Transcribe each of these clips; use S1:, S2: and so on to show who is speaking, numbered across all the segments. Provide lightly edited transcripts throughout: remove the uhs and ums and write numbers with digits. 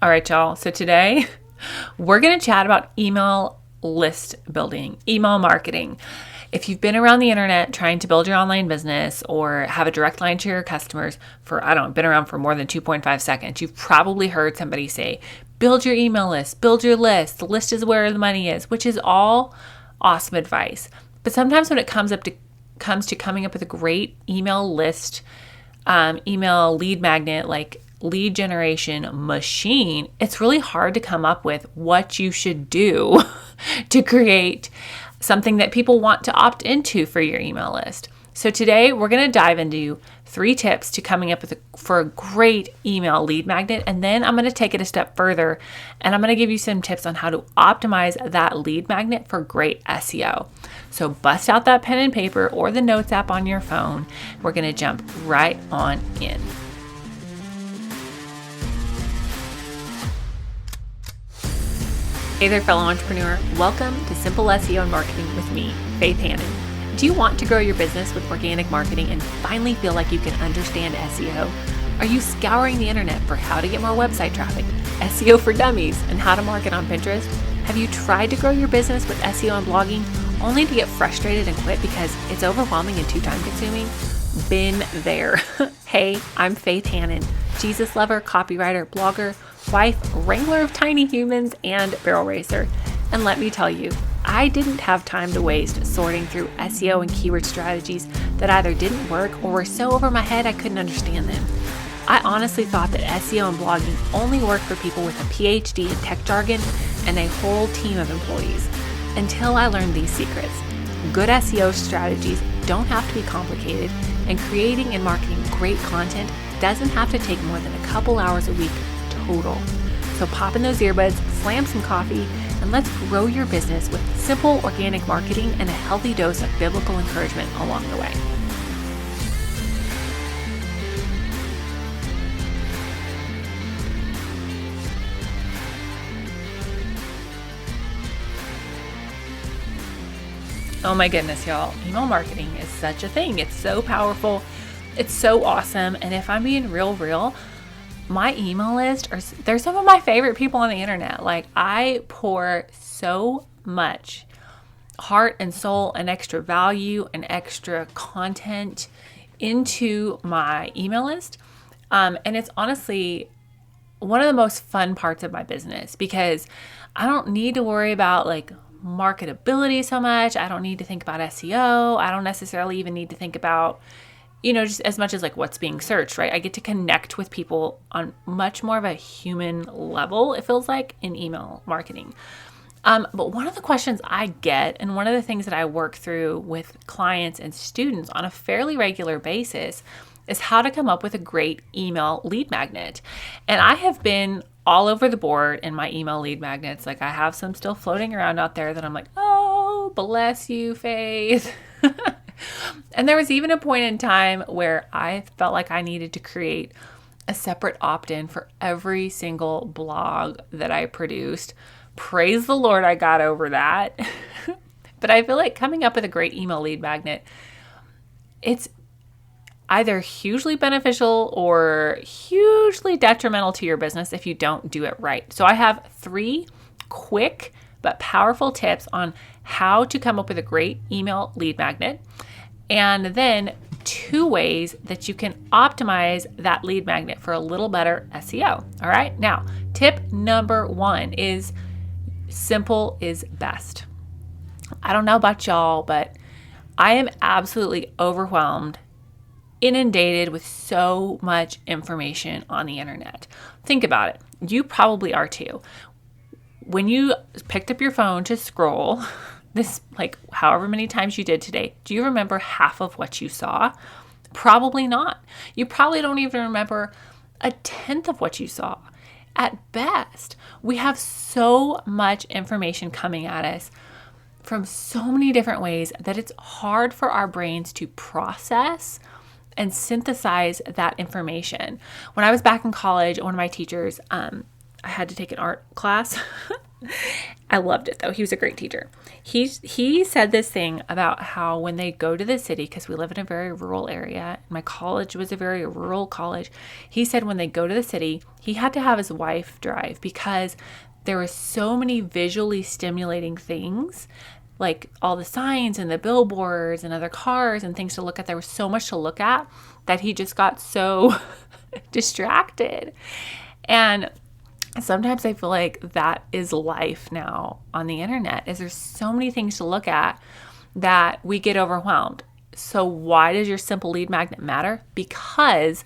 S1: All right, y'all. So today we're going to chat about email list building, email marketing. If you've been around the internet trying to build your online business or have a direct line to your customers for, been around for more than 2.5 seconds, you've probably heard somebody say, build your email list, build your list. The list is where the money is, which is all awesome advice. But sometimes when it comes to coming up with a great email list, email lead magnet, like lead generation machine, it's really hard to come up with what you should do to create something that people want to opt into for your email list. So today we're going to dive into 3 tips to coming up for a great email lead magnet. And then I'm going to take it a step further and I'm going to give you some tips on how to optimize that lead magnet for great SEO. So bust out that pen and paper or the notes app on your phone. We're going to jump right on in. Hey there, fellow entrepreneur. Welcome to Simple SEO and Marketing with me, Faith Hannon. Do you want to grow your business with organic marketing and finally feel like you can understand SEO? Are you scouring the internet for how to get more website traffic, SEO for dummies, and how to market on Pinterest? Have you tried to grow your business with SEO and blogging only to get frustrated and quit because it's overwhelming and too time consuming? Been there. Hey, I'm Faith Hannon, Jesus lover, copywriter, blogger, wife, wrangler of tiny humans, and barrel racer. And let me tell you, I didn't have time to waste sorting through SEO and keyword strategies that either didn't work or were so over my head I couldn't understand them. I honestly thought that SEO and blogging only worked for people with a PhD in tech jargon and a whole team of employees, until I learned these secrets. Good SEO strategies don't have to be complicated, and creating and marketing great content doesn't have to take more than a couple hours a week total. So pop in those earbuds, slam some coffee, and let's grow your business with simple organic marketing and a healthy dose of biblical encouragement along the way. Oh my goodness, y'all. Email marketing is such a thing. It's so powerful. It's so awesome. And if I'm being real, my email list, they're some of my favorite people on the internet. Like, I pour so much heart and soul and extra value and extra content into my email list. And it's honestly one of the most fun parts of my business because I don't need to worry about like marketability so much. I don't need to think about SEO. I don't necessarily even need to think about, just as much as like what's being searched, right? I get to connect with people on much more of a human level, it feels like, in email marketing. But one of the questions I get, and one of the things that I work through with clients and students on a fairly regular basis, is how to come up with a great email lead magnet. And I have been all over the board in my email lead magnets. Like, I have some still floating around out there that I'm like, oh, bless you, Faith. And there was even a point in time where I felt like I needed to create a separate opt-in for every single blog that I produced. Praise the Lord, I got over that. But I feel like coming up with a great email lead magnet, it's either hugely beneficial or hugely detrimental to your business if you don't do it right. So I have 3 quick but powerful tips on how to come up with a great email lead magnet, and then 2 ways that you can optimize that lead magnet for a little better SEO. All right. Now, tip number 1 is simple is best. I don't know about y'all, but I am absolutely overwhelmed, inundated with so much information on the internet. Think about it. You probably are too. When you picked up your phone to scroll, this, like, however many times you did today, do you remember half of what you saw? Probably not. You probably don't even remember a tenth of what you saw. At best, we have so much information coming at us from so many different ways that it's hard for our brains to process and synthesize that information. When I was back in college, one of my teachers, I had to take an art class I loved it though. He was a great teacher. He said this thing about how when they go to the city, because we live in a very rural area, my college was a very rural college. He said when they go to the city, he had to have his wife drive because there were so many visually stimulating things, like all the signs and the billboards and other cars and things to look at. There was so much to look at that he just got so distracted. And sometimes I feel like that is life now on the internet, is there's so many things to look at that we get overwhelmed. So why does your simple lead magnet matter? Because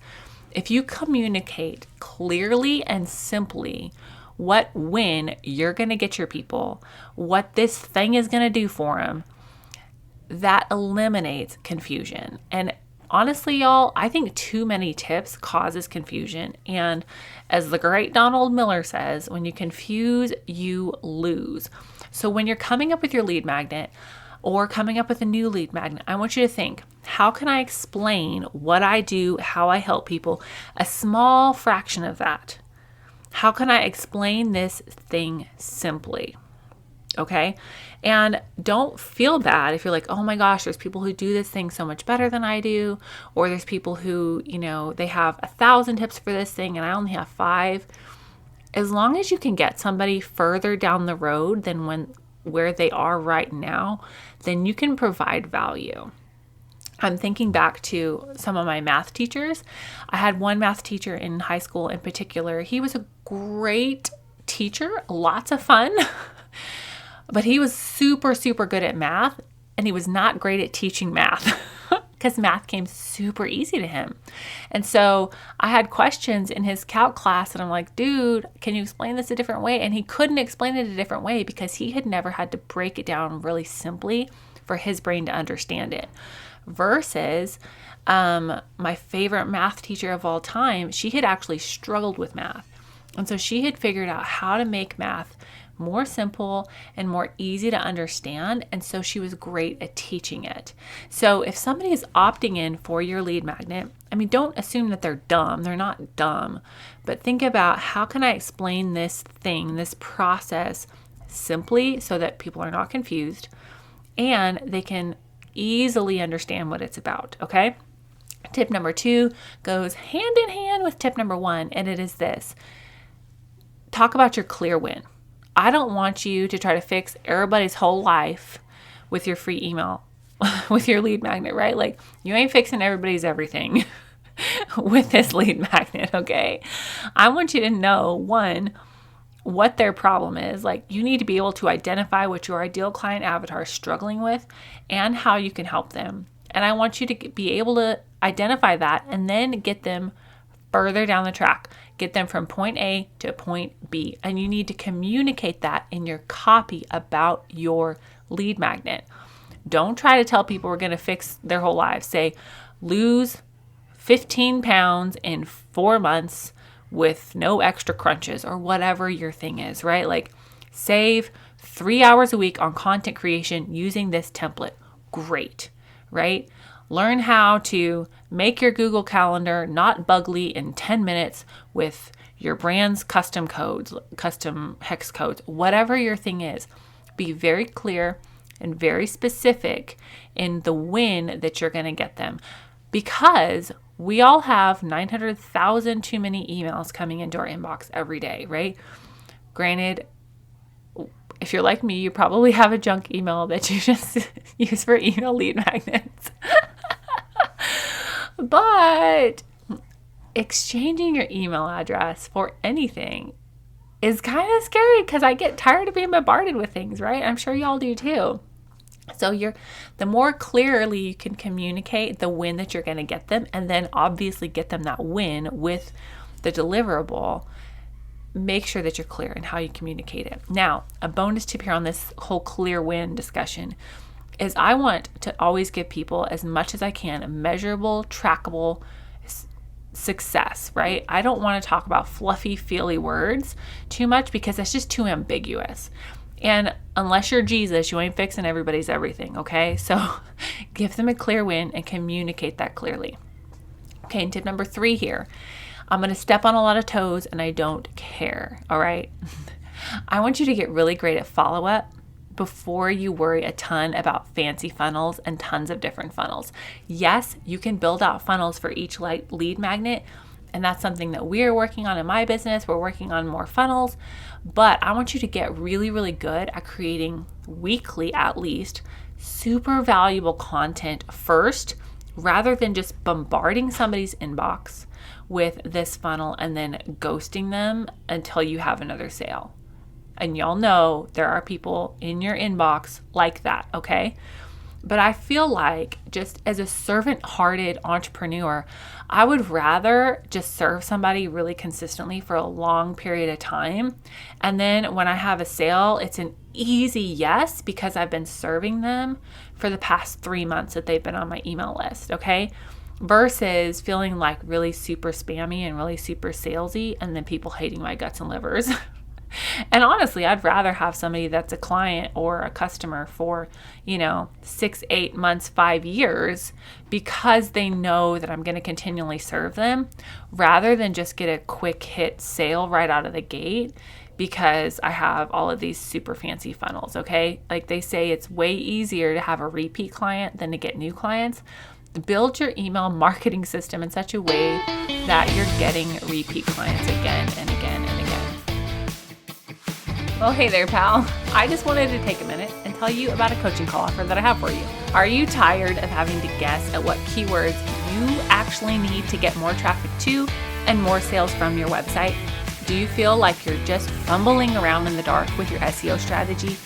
S1: if you communicate clearly and simply when you're going to get your people, what this thing is going to do for them, that eliminates confusion. And honestly, y'all, I think too many tips causes confusion. And as the great Donald Miller says, when you confuse, you lose. So when you're coming up with your lead magnet or coming up with a new lead magnet, I want you to think, how can I explain what I do, how I help people, a small fraction of that? How can I explain this thing simply? Okay. And don't feel bad if you're like, oh my gosh, there's people who do this thing so much better than I do. Or there's people who, they have 1,000 tips for this thing and I only have 5. As long as you can get somebody further down the road than where they are right now, then you can provide value. I'm thinking back to some of my math teachers. I had one math teacher in high school in particular. He was a great teacher, lots of fun. But he was super, super good at math, and he was not great at teaching math because math came super easy to him. And so I had questions in his calc class, and I'm like, dude, can you explain this a different way? And he couldn't explain it a different way because he had never had to break it down really simply for his brain to understand it. Versus my favorite math teacher of all time, she had actually struggled with math. And so she had figured out how to make math more simple and more easy to understand. And so she was great at teaching it. So if somebody is opting in for your lead magnet, don't assume that they're dumb. They're not dumb. But think about, how can I explain this thing, this process simply so that people are not confused and they can easily understand what it's about, okay? Tip number 2 goes hand in hand with tip number 1, and it is this. Talk about your clear win. I don't want you to try to fix everybody's whole life with your free email, with your lead magnet, right? Like, you ain't fixing everybody's everything with this lead magnet, okay? I want you to know, 1, what their problem is. Like, you need to be able to identify what your ideal client avatar is struggling with and how you can help them. And I want you to be able to identify that and then get them further down the track. Get them from point A to point B. And you need to communicate that in your copy about your lead magnet. Don't try to tell people we're going to fix their whole lives. Say, lose 15 pounds in 4 months with no extra crunches, or whatever your thing is, right? Like, save 3 hours a week on content creation using this template. Great, right? Learn how to make your Google Calendar not bugly in 10 minutes with your brand's custom codes, custom hex codes, whatever your thing is. Be very clear and very specific in the win that you're going to get them. Because we all have 900,000 too many emails coming into our inbox every day, right? Granted, if you're like me, you probably have a junk email that you just use for email lead magnets. But exchanging your email address for anything is kind of scary because I get tired of being bombarded with things, right? I'm sure y'all do too. So the more clearly you can communicate the win that you're going to get them, and then obviously get them that win with the deliverable, make sure that you're clear in how you communicate it. Now, a bonus tip here on this whole clear win discussion is I want to always give people, as much as I can, a measurable, trackable success, right? I don't want to talk about fluffy, feely words too much because that's just too ambiguous. And unless you're Jesus, you ain't fixing everybody's everything, okay? So give them a clear win and communicate that clearly. Okay, and tip number 3 here. I'm going to step on a lot of toes and I don't care, all right? I want you to get really great at follow-up before you worry a ton about fancy funnels and tons of different funnels. Yes, you can build out funnels for each lead magnet, and that's something that we're working on in my business. We're working on more funnels, but I want you to get really, really good at creating weekly, at least, super valuable content first, rather than just bombarding somebody's inbox with this funnel and then ghosting them until you have another sale. And y'all know there are people in your inbox like that, okay? But I feel like, just as a servant-hearted entrepreneur, I would rather just serve somebody really consistently for a long period of time. And then when I have a sale, it's an easy yes, because I've been serving them for the past 3 months that they've been on my email list, okay? Versus feeling like really super spammy and really super salesy and then people hating my guts and livers. And honestly, I'd rather have somebody that's a client or a customer for, 6, 8 months, 5 years, because they know that I'm going to continually serve them, rather than just get a quick hit sale right out of the gate because I have all of these super fancy funnels, okay? Like they say, it's way easier to have a repeat client than to get new clients. Build your email marketing system in such a way that you're getting repeat clients again and again and again. Well, hey there, pal. I just wanted to take a minute and tell you about a coaching call offer that I have for you. Are you tired of having to guess at what keywords you actually need to get more traffic to and more sales from your website? Do you feel like you're just fumbling around in the dark with your SEO strategy?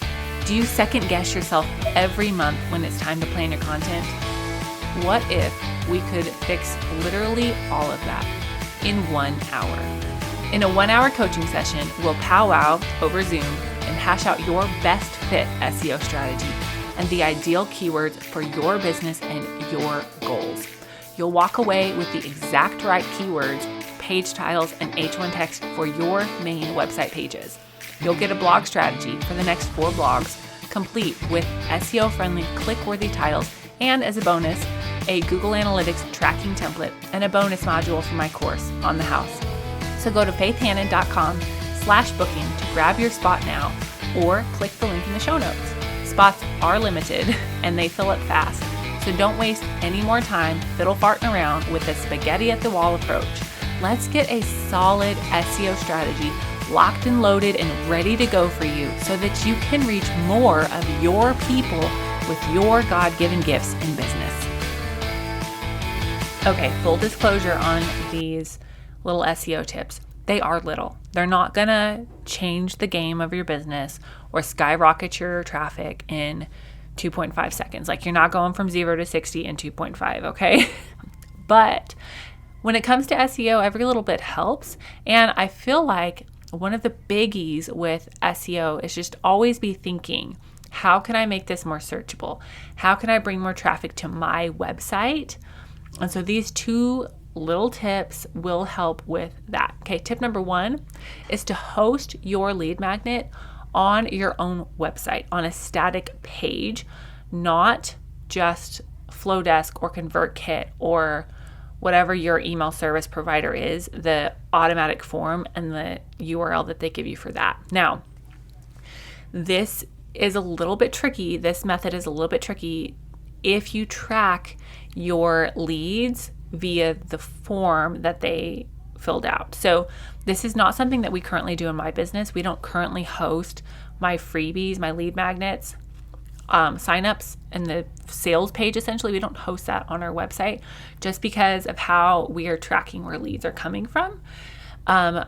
S1: Do you second guess yourself every month when it's time to plan your content? What if we could fix literally all of that in 1 hour? In a 1-hour coaching session, we'll powwow over Zoom and hash out your best fit SEO strategy and the ideal keywords for your business and your goals. You'll walk away with the exact right keywords, page titles, and H1 text for your main website pages. You'll get a blog strategy for the next 4 blogs, complete with SEO-friendly, click-worthy titles, and as a bonus, a Google Analytics tracking template and a bonus module for my course on the house. So go to faithhannon.com/booking to grab your spot now, or click the link in the show notes. Spots are limited and they fill up fast. So don't waste any more time fiddle farting around with a spaghetti at the wall approach. Let's get a solid SEO strategy locked and loaded and ready to go for you so that you can reach more of your people with your God-given gifts in business. Okay, full disclosure on these little SEO tips. They are little. They're not gonna change the game of your business or skyrocket your traffic in 2.5 seconds. Like, you're not going from 0 to 60 in 2.5, okay? But when it comes to SEO, every little bit helps. And I feel like one of the biggies with SEO is just always be thinking, how can I make this more searchable? How can I bring more traffic to my website? And so these 2 little tips will help with that. Okay, tip number 1 is to host your lead magnet on your own website, on a static page, not just Flowdesk or ConvertKit or whatever your email service provider is, the automatic form and the URL that they give you for that. Now, this is a little bit tricky. This method is a little bit tricky if you track your leads via the form that they filled out. So this is not something that we currently do in my business. We don't currently host my freebies, my lead magnets, signups, and the sales page. Essentially, we don't host that on our website just because of how we are tracking where leads are coming from.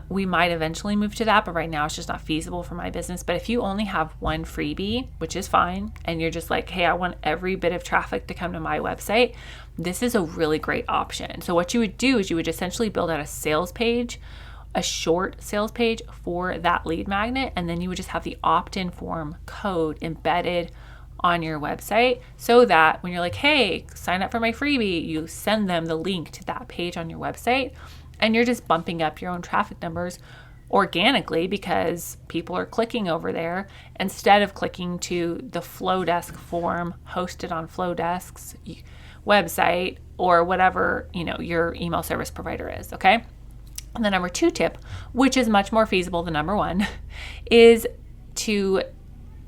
S1: We might eventually move to that, but right now it's just not feasible for my business. But if you only have one freebie, which is fine, and you're just like, hey, I want every bit of traffic to come to my website, this is a really great option. So what you would do is you would essentially build out a sales page, a short sales page for that lead magnet, and then you would just have the opt-in form code embedded on your website so that when you're like, hey, sign up for my freebie, you send them the link to that page on your website. And you're just bumping up your own traffic numbers organically because people are clicking over there instead of clicking to the Flowdesk form hosted on Flowdesk's website or whatever, your email service provider is, okay? And the number 2 tip, which is much more feasible than number 1, is to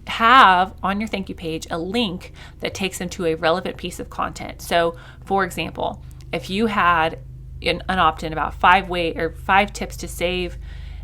S1: have on your thank you page a link that takes them to a relevant piece of content. So, for example, if you had an opt-in about 5 tips to save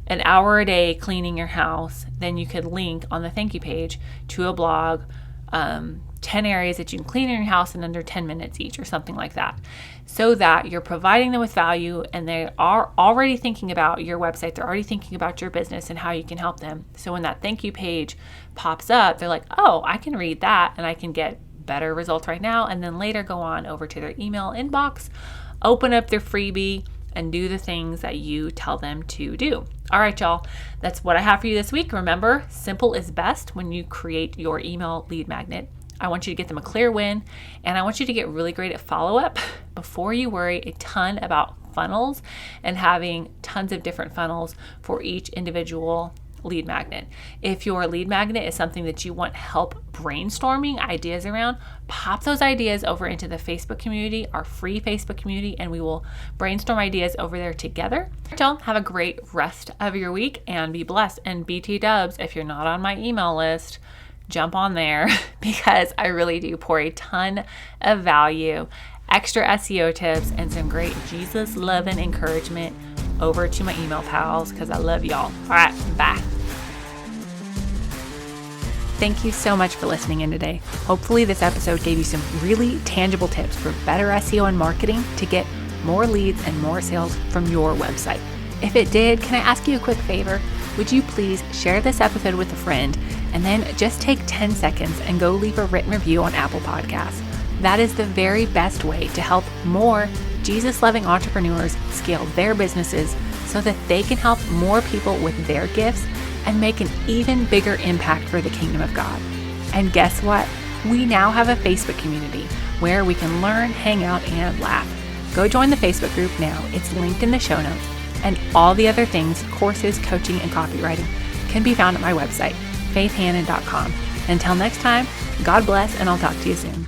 S1: an hour a day cleaning your house, then you could link on the thank you page to a blog, 10 areas that you can clean in your house in under 10 minutes each or something like that, so that you're providing them with value and they are already thinking about your website. They're already thinking about your business and how you can help them. So when that thank you page pops up, they're like, oh, I can read that and I can get better results right now, and then later go on over to their email inbox, open up their freebie, and do the things that you tell them to do. All right, y'all, that's what I have for you this week. Remember, simple is best when you create your email lead magnet. I want you to get them a clear win, and I want you to get really great at follow-up before you worry a ton about funnels and having tons of different funnels for each individual lead magnet. If your lead magnet is something that you want help brainstorming ideas around, pop those ideas over into the Facebook community, our free Facebook community, and we will brainstorm ideas over there together. Y'all, have a great rest of your week and be blessed. And BT dubs, if you're not on my email list, jump on there because I really do pour a ton of value, extra SEO tips, and some great Jesus loving encouragement over to my email pals because I love y'all. All right, bye. Thank you so much for listening in today. Hopefully this episode gave you some really tangible tips for better SEO and marketing to get more leads and more sales from your website. If it did, can I ask you a quick favor? Would you please share this episode with a friend and then just take 10 seconds and go leave a written review on Apple Podcasts. That is the very best way to help more Jesus-loving entrepreneurs scale their businesses so that they can help more people with their gifts and make an even bigger impact for the kingdom of God. And guess what? We now have a Facebook community where we can learn, hang out, and laugh. Go join the Facebook group now. It's linked in the show notes. And all the other things, courses, coaching, and copywriting can be found at my website, faithhannon.com. Until next time, God bless, and I'll talk to you soon.